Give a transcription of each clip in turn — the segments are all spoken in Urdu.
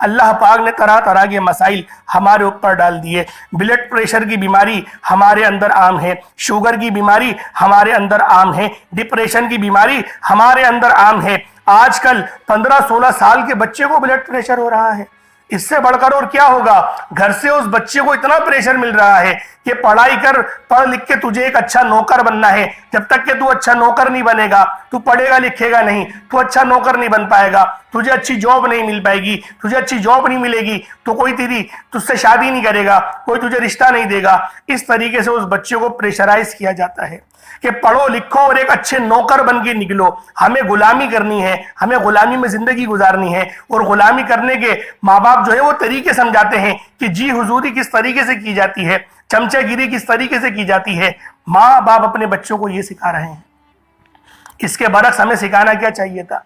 اللہ پاک نے طرح طرح کے مسائل ہمارے اوپر ڈال دیے. بلڈ پریشر کی بیماری ہمارے اندر عام ہے, شوگر کی بیماری ہمارے اندر عام ہے, ڈپریشن کی بیماری ہمارے اندر عام ہے. آج کل 15-16 سال کے بچے کو بلڈ پریشر ہو رہا ہے. اس سے بڑھ کر اور کیا ہوگا؟ گھر سے اس بچے کو اتنا پریشر مل رہا ہے کہ پڑھائی کر, پڑھ لکھ کے تجھے ایک اچھا نوکر بننا ہے. جب تک کہ تو اچھا نوکر نہیں بنے گا, تو پڑھے گا لکھے گا نہیں, تو اچھا نوکر نہیں بن پائے گا, تجھے اچھی جاب نہیں مل پائے گی. تجھے اچھی جاب نہیں ملے گی تو کوئی تجھ سے شادی نہیں کرے گا, کوئی تجھے رشتہ نہیں دے گا. اس طریقے سے اس بچے کو پریشرائز کیا جاتا ہے کہ پڑھو لکھو اور ایک اچھے نوکر بن کے نکلو. ہمیں غلامی کرنی ہے, ہمیں غلامی میں زندگی گزارنی ہے. اور غلامی کرنے کے ماں باپ جو ہے وہ طریقے سمجھاتے ہیں کہ جی حضوری کس طریقے سے کی جاتی ہے, چمچہ گیری کس طریقے سے کی جاتی ہے. ماں باپ اپنے بچوں کو یہ سکھا رہے ہیں. اس کے برعکس ہمیں سکھانا کیا چاہیے تھا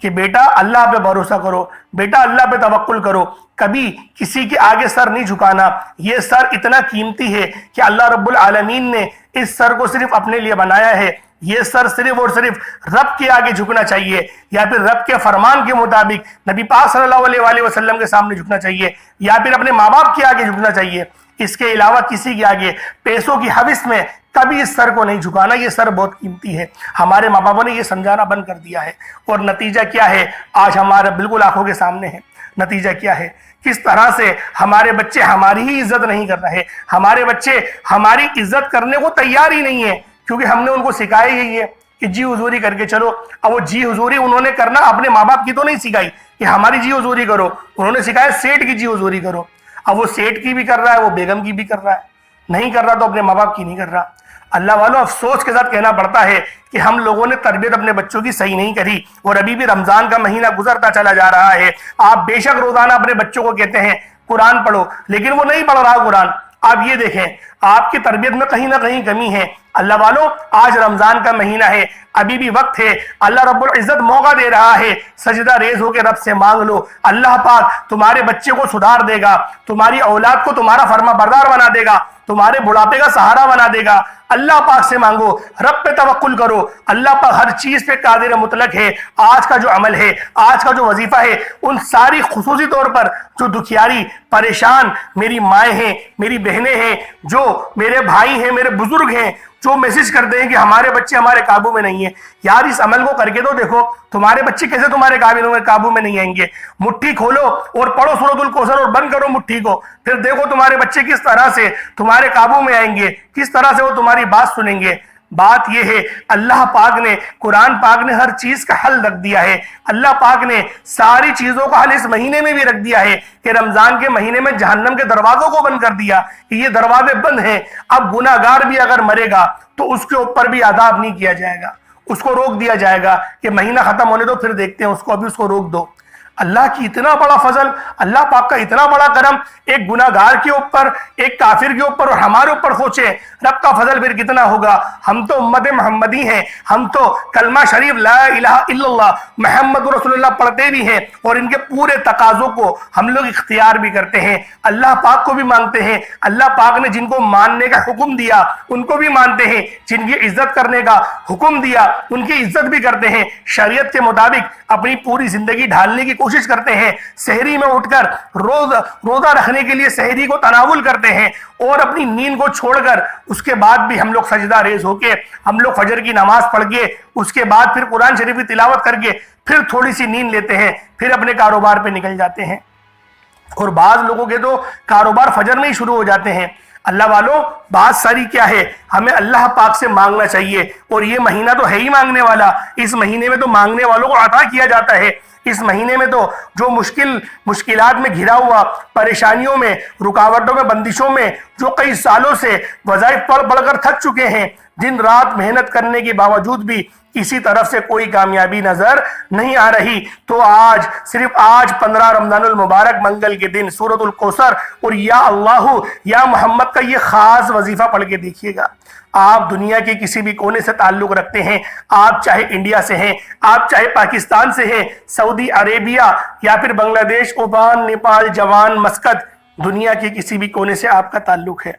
کہ بیٹا اللہ پہ بھروسہ کرو, بیٹا اللہ پہ توکل کرو, کبھی کسی کے آگے سر نہیں جھکانا. یہ سر اتنا قیمتی ہے کہ اللہ رب العالمین نے اس سر کو صرف اپنے لیے بنایا ہے. یہ سر صرف اور صرف رب کے آگے جھکنا چاہیے, یا پھر رب کے فرمان کے مطابق نبی پاک صلی اللہ علیہ وآلہ وسلم کے سامنے جھکنا چاہیے, یا پھر اپنے ماں باپ کے آگے جھکنا چاہیے. اس کے علاوہ کسی کے آگے پیسوں کی حوث میں کبھی اس سر کو نہیں جھکانا. یہ سر بہت قیمتی ہے. ہمارے ماں باپوں نے یہ سمجھانا بند کر دیا ہے, اور نتیجہ کیا ہے آج ہمارے بالکل آنکھوں کے سامنے ہے. نتیجہ کیا ہے؟ کس طرح سے ہمارے بچے ہماری ہی عزت نہیں کر رہے. ہمارے بچے ہماری عزت کرنے کو تیار ہی نہیں ہے, کیونکہ ہم نے ان کو سکھایا یہی ہے کہ جی حضوری کر کے چلو. اب وہ جی حضوری انہوں نے کرنا اپنے ماں باپ کی تو نہیں سکھائی کہ ہماری جی حضوری کرو, انہوں نے سکھایا سیٹ کی جی حضوری کرو. اب وہ سیٹ کی بھی کر رہا ہے, وہ بیگم کی بھی کر رہا ہے, نہیں کر رہا تو اپنے ماں باپ کی نہیں کر رہا. اللہ والوں افسوس کے ساتھ کہنا پڑتا ہے کہ ہم لوگوں نے تربیت اپنے بچوں کی صحیح نہیں کری, اور ابھی بھی رمضان کا مہینہ گزرتا چلا جا رہا ہے. آپ بے شک روزانہ اپنے بچوں کو کہتے ہیں قرآن پڑھو, لیکن وہ نہیں پڑھ رہا قرآن. آپ یہ دیکھیں آپ کی تربیت میں کہیں نہ کہیں کمی ہے. اللہ والوں آج رمضان کا مہینہ ہے, ابھی بھی وقت ہے. اللہ رب العزت موقع دے رہا ہے, سجدہ ریز ہو کے رب سے مانگ لو. اللہ پاک تمہارے بچے کو سدھار دے گا, تمہاری اولاد کو تمہارا فرما بردار بنا دے گا, تمہارے بڑھاپے کا سہارا بنا دے گا. اللہ پاک سے مانگو, رب پہ توکل کرو. اللہ پاک ہر چیز پہ قادر مطلق ہے. آج کا جو عمل ہے, آج کا جو وظیفہ ہے, ان ساری خصوصی طور پر جو دکھیاری پریشان میری مائیں ہیں, میری بہنیں ہیں, جو میرے بھائی ہیں, میرے بزرگ ہیں, جو میسج کرتے ہیں کہ ہمارے بچے ہمارے قابو میں نہیں ہیں, یار اس عمل کو کر کے تو دیکھو تمہارے بچے کیسے تمہارے قابو میں نہیں آئیں گے. مٹھی کھولو اور پڑھو سورۃ الکوثر اور بند کرو مٹھی کو, پھر دیکھو تمہارے بچے کس طرح سے تمہارے قابو میں آئیں گے, کس طرح سے وہ تمہاری بات سنیں گے. بات یہ ہے اللہ پاک نے, قرآن پاک نے ہر چیز کا حل رکھ دیا ہے. اللہ پاک نے ساری چیزوں کا حل اس مہینے میں بھی رکھ دیا ہے کہ رمضان کے مہینے میں جہنم کے دروازوں کو بند کر دیا کہ یہ دروازے بند ہیں. اب گناہگار بھی اگر مرے گا تو اس کے اوپر بھی عذاب نہیں کیا جائے گا, اس کو روک دیا جائے گا کہ مہینہ ختم ہونے دو پھر دیکھتے ہیں اس کو, ابھی اس کو روک دو. اللہ کی اتنا بڑا فضل, اللہ پاک کا اتنا بڑا کرم ایک گناہگار کے اوپر, ایک کافر کے اوپر اور ہمارے اوپر سوچے رب کا فضل پھر کتنا ہوگا. ہم تو امت محمدی ہیں, ہم تو کلمہ شریف لا الہ الا اللہ محمد رسول اللہ پڑھتے بھی ہیں, اور ان کے پورے تقاضوں کو ہم لوگ اختیار بھی کرتے ہیں, اللہ پاک کو بھی مانتے ہیں. اللہ پاک نے جن کو ماننے کا حکم دیا ان کو بھی مانتے ہیں, جن کی عزت کرنے کا حکم دیا ان کی عزت بھی کرتے ہیں. شریعت کے مطابق اپنی پوری زندگی ڈھالنے کی کوشش کرتے ہیں. سحری میں اٹھ کر روزہ رکھنے کے لیے سحری کو تناول کرتے ہیں, اور اپنی نیند کو چھوڑ کر اس کے بعد بھی ہم لوگ سجدہ ریز ہو کے, ہم لوگ فجر کی نماز پڑھ کے, اس کے بعد پھر قرآن شریف کی تلاوت کر کے پھر تھوڑی سی نیند لیتے ہیں, پھر اپنے کاروبار پہ نکل جاتے ہیں. اور بعض لوگوں کے تو کاروبار فجر میں ہی شروع ہو جاتے ہیں. اللہ والوں بات ساری کیا ہے, ہمیں اللہ پاک سے مانگنا چاہیے, اور یہ مہینہ تو ہے ہی مانگنے والا. اس مہینے میں تو مانگنے والوں کو عطا کیا جاتا ہے. اس مہینے میں تو جو مشکلات میں گھرا ہوا, پریشانیوں میں, رکاوٹوں میں, بندشوں میں, جو کئی سالوں سے وظائف پڑھ کر تھک چکے ہیں, دن رات محنت کرنے کے باوجود بھی کسی طرف سے کوئی کامیابی نظر نہیں آ رہی, تو آج صرف آج 15 رمضان المبارک منگل کے دن سورۃ الکوثر اور یا اللہ یا محمد کا یہ خاص وظیفہ پڑھ کے دیکھیے گا. آپ دنیا کے کسی بھی کونے سے تعلق رکھتے ہیں, آپ چاہے انڈیا سے ہیں, آپ چاہے پاکستان سے ہیں, سعودی عربیہ یا پھر بنگلہ دیش, اومان, نیپال, جوان, مسقط, دنیا کے کسی بھی کونے سے آپ کا تعلق ہے,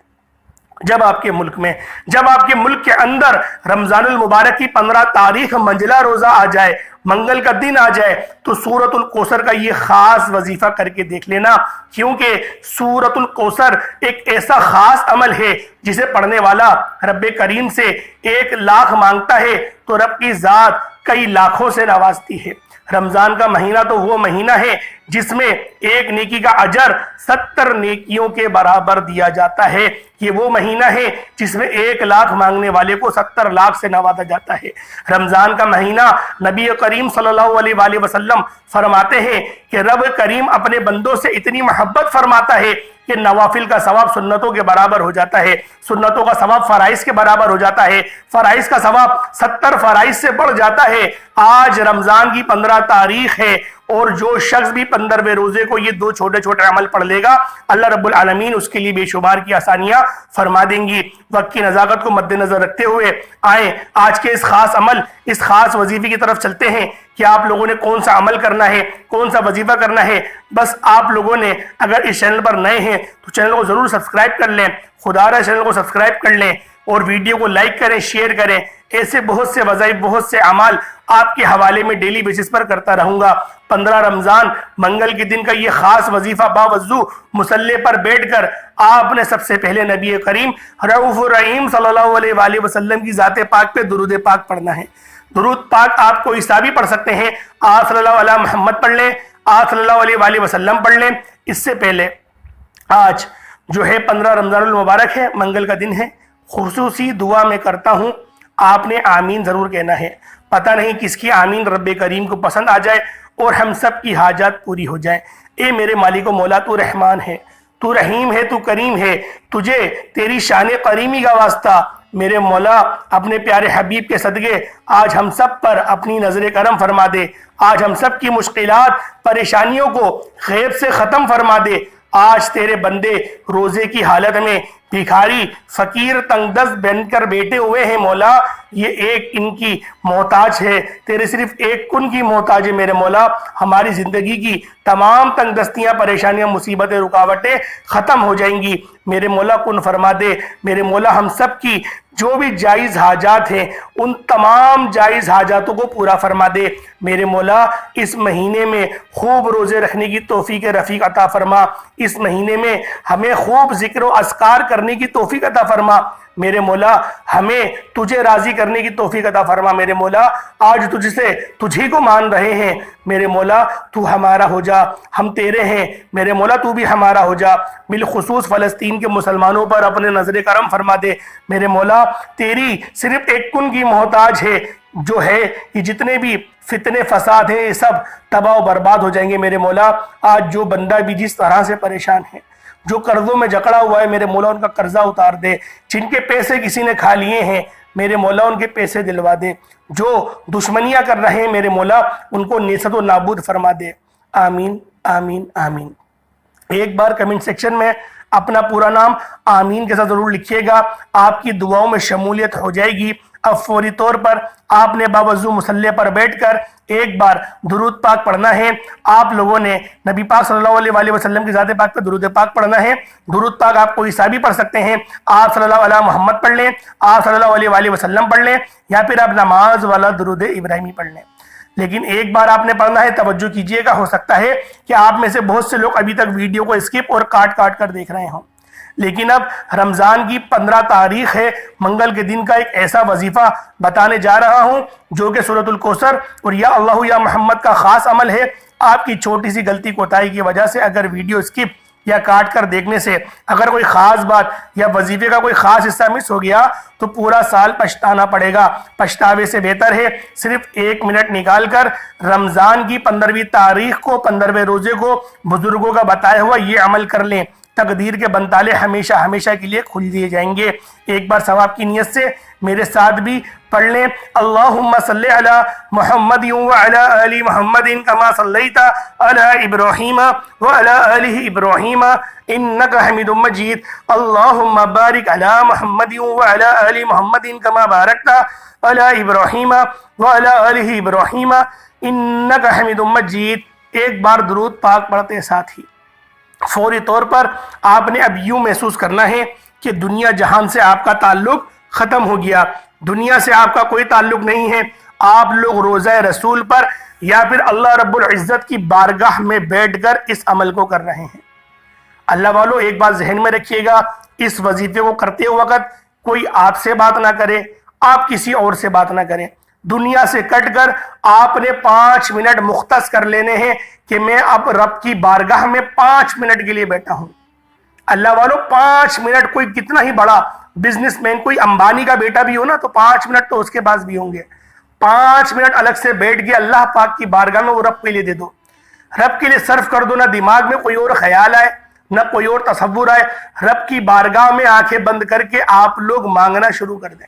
جب آپ کے ملک کے اندر رمضان المبارک کی 15 تاریخ منجلا روزہ آ جائے، منگل کا دن آ جائے، تو سورۃ الکوثر کا یہ خاص وظیفہ کر کے دیکھ لینا، کیونکہ سورۃ الکوثر ایک ایسا خاص عمل ہے جسے پڑھنے والا رب کریم سے 1 لاکھ مانگتا ہے تو رب کی ذات کئی لاکھوں سے نوازتی ہے۔ رمضان کا مہینہ تو وہ مہینہ ہے جس میں 1 نیکی کا اجر 70 نیکیوں کے برابر دیا جاتا ہے۔ یہ وہ مہینہ ہے جس میں 1 لاکھ مانگنے والے کو 70 لاکھ سے نوازا جاتا ہے۔ رمضان کا مہینہ نبی کریم صلی اللہ علیہ وآلہ وسلم فرماتے ہیں کہ رب کریم اپنے بندوں سے اتنی محبت فرماتا ہے کہ نوافل کا ثواب سنتوں کے برابر ہو جاتا ہے، سنتوں کا ثواب فرائض کے برابر ہو جاتا ہے، فرائض کا ثواب 70 فرائض سے بڑھ جاتا ہے۔ آج رمضان کی 15 تاریخ ہے، اور جو شخص بھی 15ویں روزے کو یہ 2 چھوٹے چھوٹے عمل پڑھ لے گا، اللہ رب العالمین اس کے لیے بے شمار کی آسانیاں فرما دیں گی۔ وقت کی نزاکت کو مد نظر رکھتے ہوئے آئیں آج کے اس خاص عمل، اس خاص وظیفے کی طرف چلتے ہیں کہ آپ لوگوں نے کون سا عمل کرنا ہے، کون سا وظیفہ کرنا ہے۔ بس آپ لوگوں نے اگر اس چینل پر نئے ہیں تو چینل کو ضرور سبسکرائب کر لیں، خدا را چینل کو سبسکرائب کر لیں اور ویڈیو کو لائک کریں، شیئر کریں۔ ایسے بہت سے وظائف، بہت سے اعمال آپ کے حوالے میں ڈیلی بیسس پر کرتا رہوں گا۔ 15 رمضان منگل کے دن کا یہ خاص وظیفہ باوضو مصلی پر بیٹھ کر آپ نے سب سے پہلے نبی کریم رؤوف الرحیم صلی اللہ علیہ وآلہ وسلم کی ذات پاک پہ درود پاک پڑھنا ہے۔ درود پاک آپ کو عیسیٰ بھی پڑھ سکتے ہیں، آپ صلی اللہ علیہ محمد پڑھ لیں، آپ صلی اللہ علیہ وآلہ وسلم پڑھ لیں۔ اس سے پہلے آج جو ہے 15 رمضان المبارک ہے، منگل کا دن ہے، خصوصی دعا میں کرتا ہوں، آپ نے آمین ضرور کہنا ہے۔ پتہ نہیں کس کی آمین رب کریم کو پسند آ جائے اور ہم سب کی حاجات پوری ہو جائیں۔ اے میرے مالک و مولا، تو رحمان ہے، تو رحیم ہے، تو کریم ہے، تجھے تیری شان کریمی کا واسطہ میرے مولا اپنے پیارے حبیب کے صدقے آج ہم سب پر اپنی نظر کرم فرما دے، آج ہم سب کی مشکلات، پریشانیوں کو غیب سے ختم فرما دے۔ آج تیرے بندے روزے کی حالت میں بھکاری، فقیر، تنگ دست بن کر بیٹھے ہوئے ہیں مولا، یہ ایک ان کی محتاج ہے، تیرے صرف ایک کن کی محتاج ہے میرے مولا۔ ہماری زندگی کی تمام تنگ دستیاں، پریشانیاں، مصیبتیں، رکاوٹیں ختم ہو جائیں گی میرے مولا، کن فرما دے میرے مولا۔ ہم سب کی جو بھی جائز حاجات ہیں ان تمام جائز حاجاتوں کو پورا فرما دے میرے مولا۔ اس مہینے میں خوب روزے رکھنے کی توفیق رفیق عطا فرما، اس مہینے میں ہمیں خوب ذکر و اذکار کرنے کی توفیق عطا فرما میرے مولا، ہمیں تجھے راضی کرنے کی توفیق عطا فرما میرے مولا۔ آج تجھے کو مان رہے ہیں میرے مولا، تو ہمارا ہو جا، ہم تیرے ہیں میرے مولا، تو بھی ہمارا ہو جا۔ بالخصوص فلسطین کے مسلمانوں پر اپنے نظر کرم فرما دے میرے مولا، تیری صرف ایک کن کی محتاج ہے جو ہے یہ جتنے بھی فتنے فساد ہیں یہ سب تباہ و برباد ہو جائیں گے میرے مولا۔ آج جو بندہ بھی جس طرح سے پریشان ہے، جو قرضوں میں جکڑا ہوا ہے میرے مولا، ان کا قرضہ اتار دے، جن کے پیسے کسی نے کھا لیے ہیں میرے مولا ان کے پیسے دلوا دے، جو دشمنیاں کر رہے ہیں میرے مولا ان کو نیست و نابود فرما دے۔ آمین آمین آمین۔ ایک بار کمنٹ سیکشن میں اپنا پورا نام آمین کے ساتھ ضرور لکھیے گا، آپ کی دعاؤں میں شمولیت ہو جائے گی۔ اب فوری طور پر آپ نے باوضو مصلی پر بیٹھ کر ایک بار درود پاک پڑھنا ہے۔ آپ لوگوں نے نبی پاک صلی اللہ علیہ وآلہ وسلم کی ذات پاک پر درود پاک پڑھنا ہے۔ درود پاک آپ کو عیسیٰ بھی پڑھ سکتے ہیں، آپ صلی اللہ علیہ محمد پڑھ لیں، آپ صلی اللہ علیہ وآلہ وسلم پڑھ لیں، یا پھر آپ نماز والا درود ابراہیمی پڑھ لیں۔ لیکن ایک بار آپ نے پڑھنا ہے، توجہ کیجئے گا، ہو سکتا ہے کہ آپ میں سے بہت سے لوگ ابھی تک ویڈیو کو اسکپ اور کاٹ کر دیکھ رہے ہوں، لیکن اب رمضان کی 15 تاریخ ہے، منگل کے دن کا ایک ایسا وظیفہ بتانے جا رہا ہوں جو کہ سورۃ الکوثر اور یا اللہ یا محمد کا خاص عمل ہے۔ آپ کی چھوٹی سی غلطی کوتاہی کی وجہ سے اگر ویڈیو اسکپ یا کاٹ کر دیکھنے سے اگر کوئی خاص بات یا وظیفے کا کوئی خاص حصہ مس ہو گیا تو پورا سال پچھتانا پڑے گا۔ پچھتاوے سے بہتر ہے صرف 1 منٹ نکال کر رمضان کی 15ویں تاریخ کو، 15ویں روزے کو بزرگوں کا بتایا ہوا یہ عمل کر لیں، تقدیر کے بنتالے ہمیشہ ہمیشہ کے لیے کھل دیے جائیں گے۔ ایک بار ثواب کی نیت سے میرے ساتھ بھی پڑھ لیں، اللہم صلی علی محمد وعلی آل محمد کما صلیت علی ابراہیم وعلی آل ابراہیم انک حمید مجید، اللہم بارک علی محمد وعلی آل محمد کما بارکت علی ابراہیم وعلی آل ابراہیم انک حمید مجید۔ ایک بار درود پاک پڑھتے ساتھ ہی فوری طور پر آپ نے اب یوں محسوس کرنا ہے کہ دنیا جہان سے آپ کا تعلق ختم ہو گیا، دنیا سے آپ کا کوئی تعلق نہیں ہے، آپ لوگ روزہ رسول پر یا پھر اللہ رب العزت کی بارگاہ میں بیٹھ کر اس عمل کو کر رہے ہیں۔ اللہ والو ایک بات ذہن میں رکھیے گا، اس وظیفے کو کرتے وقت کوئی آپ سے بات نہ کرے، آپ کسی اور سے بات نہ کریں۔ دنیا سے کٹ کر آپ نے 5 منٹ مختص کر لینے ہیں کہ میں اب رب کی بارگاہ میں 5 منٹ کے لیے بیٹھا ہوں۔ اللہ والو 5 منٹ، کوئی کتنا ہی بڑا بزنس مین، کوئی امبانی کا بیٹا بھی ہو نا تو 5 منٹ تو اس کے پاس بھی ہوں گے۔ 5 منٹ الگ سے بیٹھ کے اللہ پاک کی بارگاہ میں وہ رب کے لیے دے دو، رب کے لیے صرف کر دو، نہ دماغ میں کوئی اور خیال آئے نہ کوئی اور تصور آئے، رب کی بارگاہ میں آنکھیں بند کر کے آپ لوگ مانگنا شروع کر دیں۔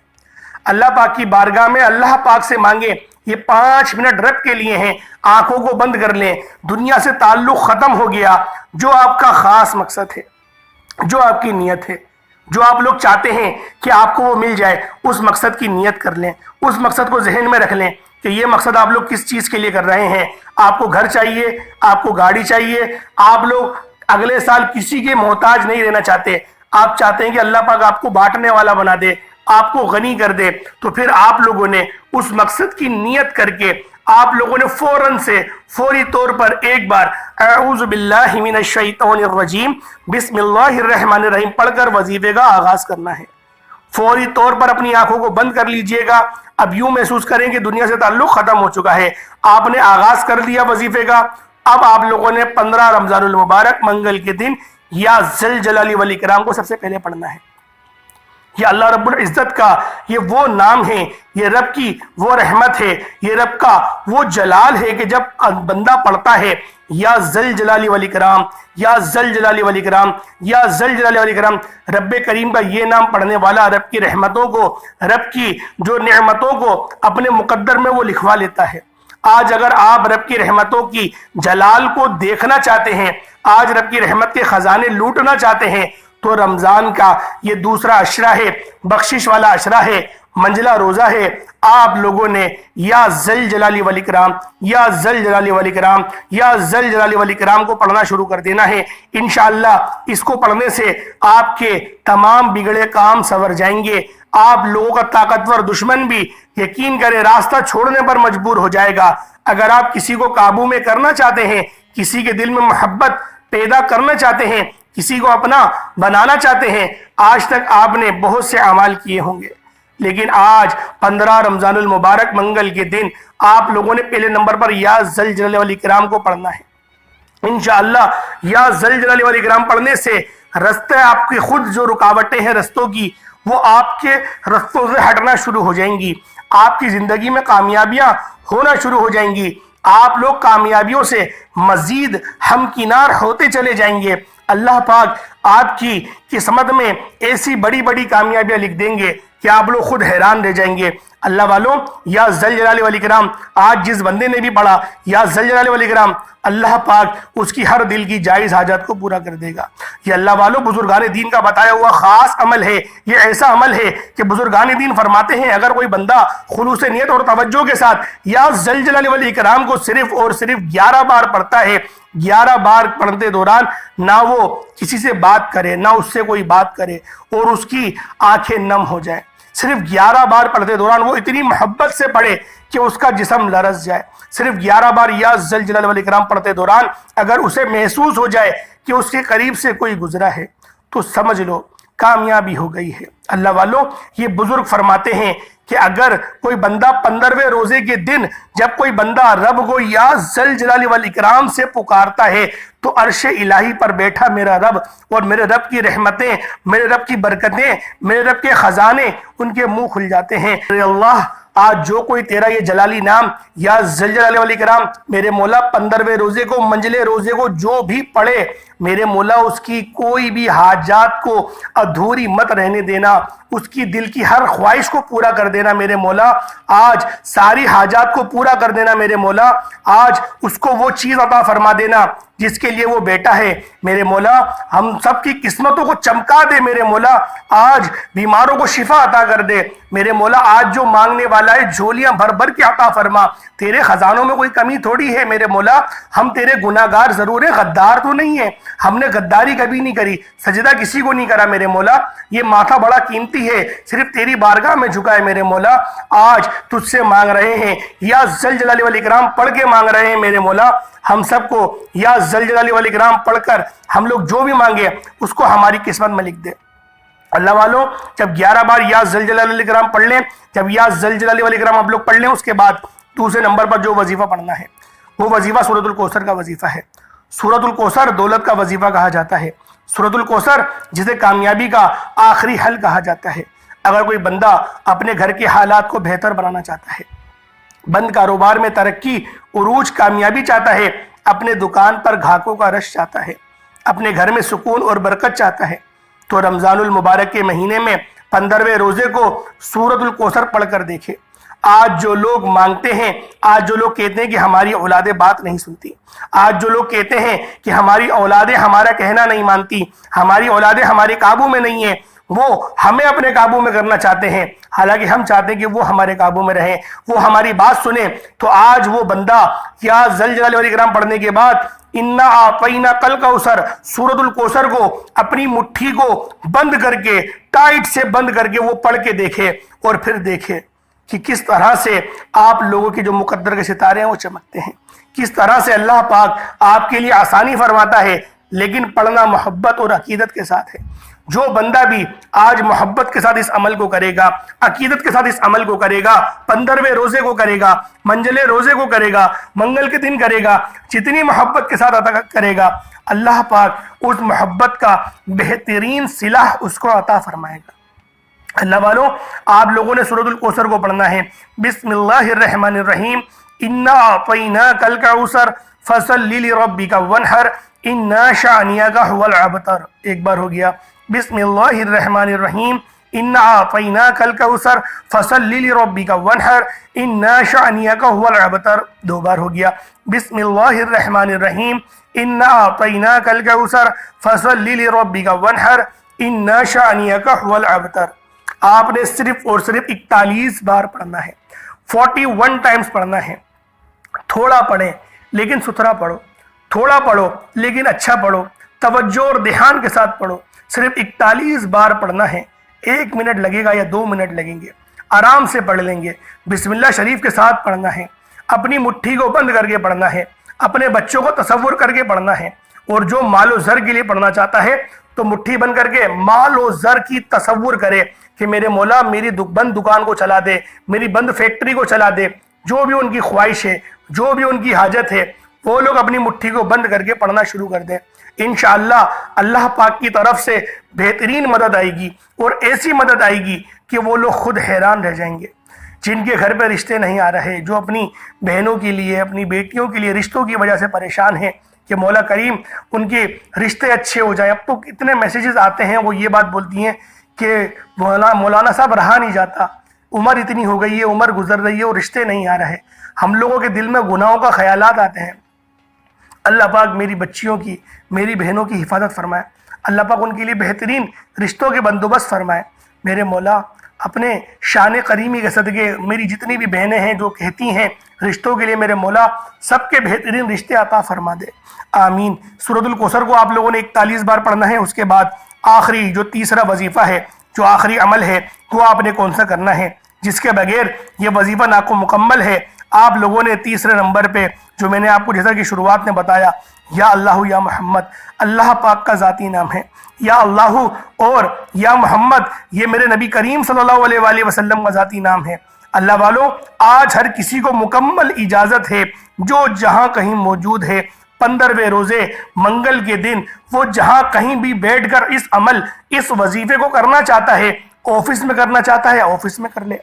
اللہ پاک کی بارگاہ میں اللہ پاک سے مانگیں، یہ 5 منٹ رب کے لیے ہیں، آنکھوں کو بند کر لیں، دنیا سے تعلق ختم ہو گیا، جو آپ کا خاص مقصد ہے، جو آپ کی نیت ہے، جو آپ لوگ چاہتے ہیں کہ آپ کو وہ مل جائے، اس مقصد کی نیت کر لیں، اس مقصد کو ذہن میں رکھ لیں کہ یہ مقصد آپ لوگ کس چیز کے لیے کر رہے ہیں۔ آپ کو گھر چاہیے، آپ کو گاڑی چاہیے، آپ لوگ اگلے سال کسی کے محتاج نہیں رہنا چاہتے، آپ چاہتے ہیں کہ اللہ پاک آپ کو بانٹنے والا بنا دے، آپ کو غنی کر دے، تو پھر آپ لوگوں نے اس مقصد کی نیت کر کے آپ لوگوں نے فوری طور پر ایک بار اعوذ باللہ من الشیطان الرجیم بسم اللہ الرحمن الرحیم پڑھ کر وظیفے کا آغاز کرنا ہے۔ فوری طور پر اپنی آنکھوں کو بند کر لیجئے گا، اب یوں محسوس کریں کہ دنیا سے تعلق ختم ہو چکا ہے، آپ نے آغاز کر دیا وظیفے کا۔ اب آپ لوگوں نے 15 رمضان المبارک منگل کے دن یا ذل جلال والاکرام کو سب سے پہلے پڑھنا ہے۔ یہ اللہ رب العزت کا یہ وہ نام ہے، یہ رب کی وہ رحمت ہے، یہ رب کا وہ جلال ہے کہ جب بندہ پڑھتا ہے یا ذل جلال والاکرام، یا ذل جلال والاکرام، یا ذل جلال والاکرام، رب کریم کا یہ نام پڑھنے والا رب کی رحمتوں کو، رب کی جو نعمتوں کو اپنے مقدر میں وہ لکھوا لیتا ہے۔ آج اگر آپ رب کی رحمتوں کی جلال کو دیکھنا چاہتے ہیں، آج رب کی رحمت کے خزانے لوٹنا چاہتے ہیں، تو رمضان کا یہ دوسرا عشرہ ہے، بخشش والا عشرہ ہے، منجلا روزہ ہے، آپ لوگوں نے یا ذل جلال والاکرام، یا ذل جلال والاکرام، یا ذل جلال والاکرام کو پڑھنا شروع کر دینا ہے۔ انشاءاللہ اس کو پڑھنے سے آپ کے تمام بگڑے کام سنور جائیں گے، آپ لوگوں کا طاقتور دشمن بھی یقین کرے راستہ چھوڑنے پر مجبور ہو جائے گا۔ اگر آپ کسی کو قابو میں کرنا چاہتے ہیں، کسی کے دل میں محبت پیدا کرنا چاہتے ہیں، کسی کو اپنا بنانا چاہتے ہیں، آج تک آپ نے بہت سے اعمال کیے ہوں گے، لیکن آج 15 رمضان المبارک منگل کے دن آپ لوگوں نے پہلے نمبر پر یا ذل جلال والاکرام کو پڑھنا ہے۔ انشاءاللہ یا ذل جلال والاکرام پڑھنے سے رستے آپ کی خود جو رکاوٹیں ہیں رستوں کی، وہ آپ کے رستوں سے ہٹنا شروع ہو جائیں گی، آپ کی زندگی میں کامیابیاں ہونا شروع ہو جائیں گی، آپ لوگ کامیابیوں سے مزید ہمکنار ہوتے چلے جائیں گے۔ اللہ پاک آپ کی قسمت میں ایسی بڑی بڑی کامیابیاں لکھ دیں گے کہ آپ لوگ خود حیران رہ جائیں گے۔ اللہ والوں یا ذل جلال والاکرام آج جس بندے نے بھی پڑھا یا ذل جلال والاکرام، اللہ پاک اس کی ہر دل کی جائز حاجات کو پورا کر دے گا۔ یہ اللہ والوں بزرگان دین کا بتایا ہوا خاص عمل ہے، یہ ایسا عمل ہے کہ بزرگان دین فرماتے ہیں اگر کوئی بندہ خلوص نیت اور توجہ کے ساتھ یا ذل جلال والاکرام کو صرف اور صرف 11 بار پڑھتا ہے، 11 بار پڑھتے دوران نہ وہ کسی سے بات کرے، نہ اس سے کوئی بات کرے اور اس کی آنکھیں نم ہو جائیں، صرف 11 بار پڑھتے دوران وہ اتنی محبت سے پڑھے کہ اس کا جسم لرز جائے، صرف 11 بار یا ذل جلال والاکرام پڑھتے دوران اگر اسے محسوس ہو جائے کہ اس کے قریب سے کوئی گزرا ہے تو سمجھ لو کامیابی ہو گئی ہے۔ اللہ والوں یہ بزرگ فرماتے ہیں کہ اگر کوئی بندہ 15ویں روزے کے دن جب کوئی بندہ رب کو یا ذل جلال والاکرام سے پکارتا ہے تو عرش الہی پر بیٹھا میرا رب اور میرے رب کی رحمتیں، میرے رب کی برکتیں، میرے رب کے خزانے ان کے منہ کھل جاتے ہیں۔ اے اللہ آج جو کوئی تیرا یہ جلالی نام یا ذل جلال والاکرام میرے مولا 15ویں روزے کو، منجلے روزے کو جو بھی پڑھے، میرے مولا اس کی کوئی بھی حاجات کو ادھوری مت رہنے دینا، اس کی دل کی ہر خواہش کو پورا کر دینا میرے مولا، آج ساری حاجات کو پورا کر دینا میرے مولا، آج اس کو وہ چیز عطا فرما دینا جس کے لیے وہ بیٹا ہے میرے مولا، ہم سب کی قسمتوں کو چمکا دے میرے مولا، آج بیماروں کو شفا عطا کر دے میرے مولا، آج جو مانگنے والا ہے جھولیاں بھر بھر کے عطا فرما، تیرے خزانوں میں کوئی کمی تھوڑی ہے میرے مولا، ہم تیرے گناہگار ضرور ہیں، غدار تو نہیں ہیں، ہم نے غداری کبھی نہیں کری، سجدہ کسی کو نہیں کرا میرے مولا، یہ ماتھا بڑا قیمتی ہے، صرف تیری بارگاہ میں جھکا ہے میرے مولا۔ آج تجھ سے مانگ رہے ہیں، یا ذل جلال والاکرام پڑھ کے مانگ رہے ہیں میرے مولا، ہم سب کو یا ذل جلال والاکرام پڑھ کر ہم لوگ جو بھی مانگے اس کو ہماری قسمت میں لکھ دے۔ اللہ والوں، جب 11 بار یا ذل جلال والاکرام پڑھ لیں، جب یا ذل جلال والاکرام آپ لوگ پڑھ لیں، اس کے بعد دوسرے نمبر پر جو وظیفہ پڑھنا ہے وہ وظیفہ سورۃ الکوثر کا وظیفہ ہے۔ سورۃ الکوثر دولت کا وظیفہ کہا جاتا ہے، سورۃ الکوثر جسے کامیابی کا آخری حل کہا جاتا ہے۔ اگر کوئی بندہ اپنے گھر کے حالات کو بہتر بنانا چاہتا ہے، بند کاروبار میں ترقی، عروج، کامیابی چاہتا ہے، اپنے دکان پر گھاکوں کا رش چاہتا ہے، اپنے گھر میں سکون اور برکت چاہتا ہے، تو رمضان المبارک کے مہینے میں 15ویں روزے کو سورۃ الکوثر پڑھ کر دیکھے۔ آج جو لوگ مانگتے ہیں، آج جو لوگ کہتے ہیں کہ ہماری اولادیں بات نہیں سنتی، آج جو لوگ کہتے ہیں کہ ہماری اولادیں ہمارا کہنا نہیں مانتی، ہماری اولادیں ہمارے قابو میں نہیں ہیں، وہ ہمیں اپنے قابو میں کرنا چاہتے ہیں، حالانکہ ہم چاہتے ہیں کہ وہ ہمارے قابو میں رہیں، وہ ہماری بات سنیں۔ تو آج وہ بندہ یا ذل جلال والاکرام پڑھنے کے بعد انا اعطینا کل کوثر سورۃ الکوثر کو اپنی مٹھی کو بند کر کے، ٹائٹ سے بند کر کے وہ پڑھ کے دیکھے، اور پھر دیکھے کہ کس طرح سے آپ لوگوں کے جو مقدر کے ستارے ہیں وہ چمکتے ہیں، کس طرح سے اللہ پاک آپ کے لیے آسانی فرماتا ہے، لیکن پڑھنا محبت اور عقیدت کے ساتھ ہے۔ جو بندہ بھی آج محبت کے ساتھ اس عمل کو کرے گا، عقیدت کے ساتھ اس عمل کو کرے گا، 15ویں روزے کو کرے گا، منجلے روزے کو کرے گا، منگل کے دن کرے گا، جتنی محبت کے ساتھ عطا کرے گا، اللہ پاک اس محبت کا بہترین صلہ اس کو عطا فرمائے گا۔ اللہ والوں، آپ لوگوں نے سورۃ الکوثر کو پڑھنا ہے۔ بسم اللہ الرحمن الرحیم، انا اعطیناک الکوثر فصل لربک وانحر ان شانئک هو الابتر۔ ایک بار ہو گیا، بسم اللہ الرحمن الرحیم، انا اعطیناک الکوثر فصل لربک وانحر ان شانئک هو الابتر۔ دو بار ہو گیا، بسم اللہ الرحمن الرحیم، انا اعطیناک الکوثر فصل لربک وانحر ان شانئک هو الابتر۔ آپ نے صرف اور صرف 41 بار پڑھنا ہے، 41 ٹائمز پڑھنا ہے۔ تھوڑا پڑھیں لیکن ستھرا پڑھو، تھوڑا پڑھو لیکن اچھا پڑھو، توجہ اور دھیان کے ساتھ پڑھو۔ صرف 41 بار پڑھنا ہے، 1 منٹ لگے گا یا 2 منٹ لگیں گے، آرام سے پڑھ لیں گے۔ بسم اللہ شریف کے ساتھ پڑھنا ہے، اپنی مٹھی کو بند کر کے پڑھنا ہے، اپنے بچوں کو تصور کر کے پڑھنا ہے، اور جو مال و زر کے لیے پڑھنا چاہتا ہے تو مٹھی بند کر کے مال و زر کی تصور کرے کہ میرے مولا میری بند دکان کو چلا دے، میری بند فیکٹری کو چلا دے۔ جو بھی ان کی خواہش ہے، جو بھی ان کی حاجت ہے، وہ لوگ اپنی مٹھی کو بند کر کے پڑھنا شروع کر دیں۔ انشاءاللہ اللہ پاک کی طرف سے بہترین مدد آئے گی، اور ایسی مدد آئے گی کہ وہ لوگ خود حیران رہ جائیں گے۔ جن کے گھر پہ رشتے نہیں آ رہے، جو اپنی بہنوں کے لیے، اپنی بیٹیوں کے لیے رشتوں کی وجہ سے پریشان ہیں کہ مولا کریم ان کے رشتے اچھے ہو جائیں۔ اب تو اتنے میسیجز آتے ہیں، وہ یہ بات بولتی ہیں کہ مولانا صاحب رہا نہیں جاتا، عمر اتنی ہو گئی ہے، عمر گزر رہی ہے اور رشتے نہیں آ رہے۔ ہم لوگوں کے دل میں گناہوں کا خیالات آتے ہیں۔ اللہ پاک میری بچیوں کی، میری بہنوں کی حفاظت فرمائے، اللہ پاک ان کے لیے بہترین رشتوں کے بندوبست فرمائے۔ میرے مولا اپنے شان کریمی کے صدقے میری جتنی بھی بہنیں ہیں جو کہتی ہیں رشتوں کے لیے، میرے مولا سب کے بہترین رشتے عطا فرما دے، آمین۔ سورۃ الکوثر کو آپ لوگوں نے 41 بار پڑھنا ہے۔ اس کے بعد آخری جو تیسرا وظیفہ ہے، جو آخری عمل ہے، وہ آپ نے کون سا کرنا ہے، جس کے بغیر یہ وظیفہ ناکو مکمل ہے۔ آپ لوگوں نے تیسرے نمبر پہ جو میں نے آپ کو جیسا کہ شروعات میں بتایا، یا اللہ یا محمد، اللہ پاک کا ذاتی نام ہے۔ یا اللہ اور یا محمد یہ میرے نبی کریم صلی اللہ علیہ وآلہ وسلم کا ذاتی نام ہے۔ اللہ والوں، آج ہر کسی کو مکمل اجازت ہے، جو جہاں کہیں موجود ہے، 15ویں روزے منگل کے دن وہ جہاں کہیں بھی بیٹھ کر اس عمل، اس وظیفے کو کرنا چاہتا ہے، آفس میں کرنا چاہتا ہے آفس میں کر لے،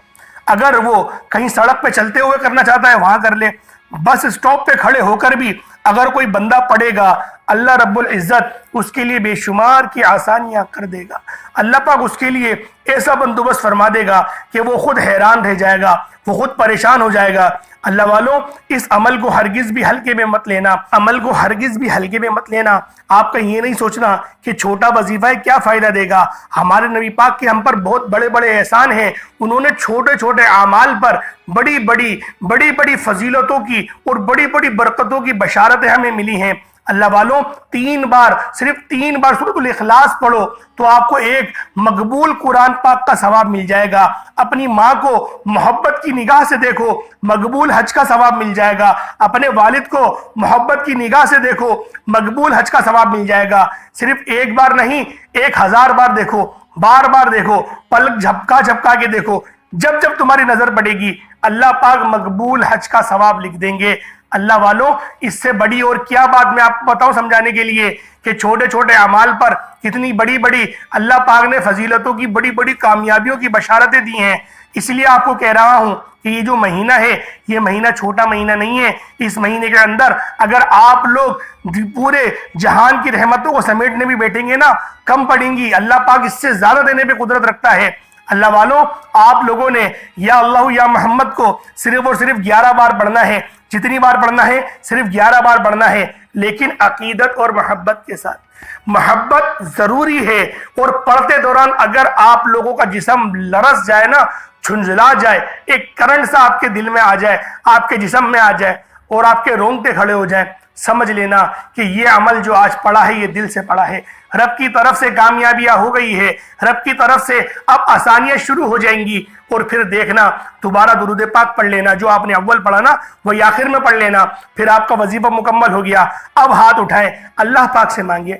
اگر وہ کہیں سڑک پہ چلتے ہوئے کرنا چاہتا ہے وہاں کر لے، بس اسٹاپ پہ کھڑے ہو کر بھی اگر کوئی بندہ پڑھے گا، اللہ رب العزت اس کے لیے بے شمار کی آسانیاں کر دے گا۔ اللہ پاک اس کے لیے ایسا بندوبست فرما دے گا کہ وہ خود حیران رہ جائے گا، وہ خود پریشان ہو جائے گا۔ اللہ والوں، اس عمل کو ہرگز بھی ہلکے میں مت لینا، عمل کو ہرگز بھی ہلکے میں مت لینا۔ آپ کا یہ نہیں سوچنا کہ چھوٹا وظیفہ ہے کیا فائدہ دے گا۔ ہمارے نبی پاک کے ہم پر بہت بڑے بڑے احسان ہیں، انہوں نے چھوٹے چھوٹے اعمال پر بڑی بڑی فضیلتوں کی اور بڑی بڑی برکتوں کی بشارتیں ہمیں ملی ہیں۔ اللہ والوں 3 بار، صرف 3 بار سورۃ الاخلاص پڑھو تو آپ کو ایک مقبول قرآن پاک کا ثواب مل جائے گا۔ اپنی ماں کو محبت کی نگاہ سے دیکھو، مقبول حج کا ثواب مل جائے گا۔ اپنے والد کو محبت کی نگاہ سے دیکھو، مقبول حج کا ثواب مل جائے گا۔ صرف 1 بار نہیں، 1000 بار دیکھو، بار بار دیکھو، پلک جھپکا جھپکا کے دیکھو، جب جب تمہاری نظر پڑے گی اللہ پاک مقبول حج کا ثواب لکھ دیں گے۔ اللہ والوں اس سے بڑی اور کیا بات میں آپ کو بتاؤں سمجھانے کے لیے کہ چھوٹے چھوٹے اعمال پر کتنی بڑی بڑی اللہ پاک نے فضیلتوں کی، بڑی بڑی کامیابیوں کی بشارتیں دی ہیں۔ اس لیے آپ کو کہہ رہا ہوں کہ یہ جو مہینہ ہے یہ مہینہ چھوٹا مہینہ نہیں ہے۔ اس مہینے کے اندر اگر آپ لوگ پورے جہان کی رحمتوں کو سمیٹنے بھی بیٹھیں گے نا، کم پڑیں گی۔ اللہ پاک اس سے زیادہ دینے پہ قدرت رکھتا ہے۔ اللہ والوں آپ لوگوں نے یا اللہ یا محمد کو صرف اور صرف 11 بار پڑھنا ہے۔ جتنی بار پڑھنا ہے صرف 11 بار پڑھنا ہے، لیکن عقیدت اور محبت کے ساتھ۔ محبت ضروری ہے، اور پڑھتے دوران اگر آپ لوگوں کا جسم لرز جائے نا، جھنجھلا جائے، ایک کرنٹ سا آپ کے دل میں آ جائے، آپ کے جسم میں آ جائے اور آپ کے رونگٹے کھڑے ہو جائیں، سمجھ لینا کہ یہ عمل جو آج پڑھا ہے یہ دل سے پڑھا ہے۔ رب کی طرف سے کامیابیاں ہو گئی ہے، رب کی طرف سے اب آسانیاں شروع ہو جائیں گی، اور پھر دیکھنا دوبارہ درود پاک پڑھ لینا، جو آپ نے اول پڑھا نا وہی آخر میں پڑھ لینا، پھر آپ کا وظیفہ مکمل ہو گیا۔ اب ہاتھ اٹھائیں، اللہ پاک سے مانگے،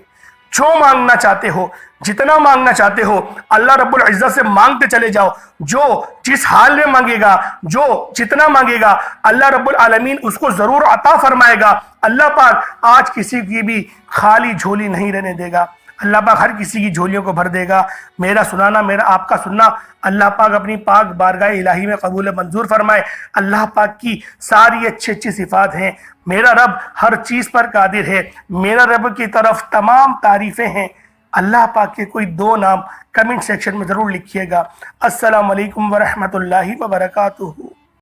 جو مانگنا چاہتے ہو، جتنا مانگنا چاہتے ہو اللہ رب العزت سے مانگتے چلے جاؤ۔ جو جس حال میں مانگے گا، جو جتنا مانگے گا، اللہ رب العالمین اس کو ضرور عطا فرمائے گا۔ اللہ پاک آج کسی کی بھی خالی جھولی نہیں رہنے دے گا، اللہ پاک ہر کسی کی جھولیوں کو بھر دے گا۔ میرا سنانا، میرا آپ کا سننا اللہ پاک اپنی پاک بارگاہ الہی میں قبول منظور فرمائے۔ اللہ پاک کی ساری اچھی اچھی صفات ہیں۔ میرا رب ہر چیز پر قادر ہے، میرا رب کی طرف تمام تعریفیں ہیں۔ اللہ پاک کے کوئی 2 نام کمنٹ سیکشن میں ضرور لکھیے گا۔ السلام علیکم ورحمۃ اللہ وبرکاتہ۔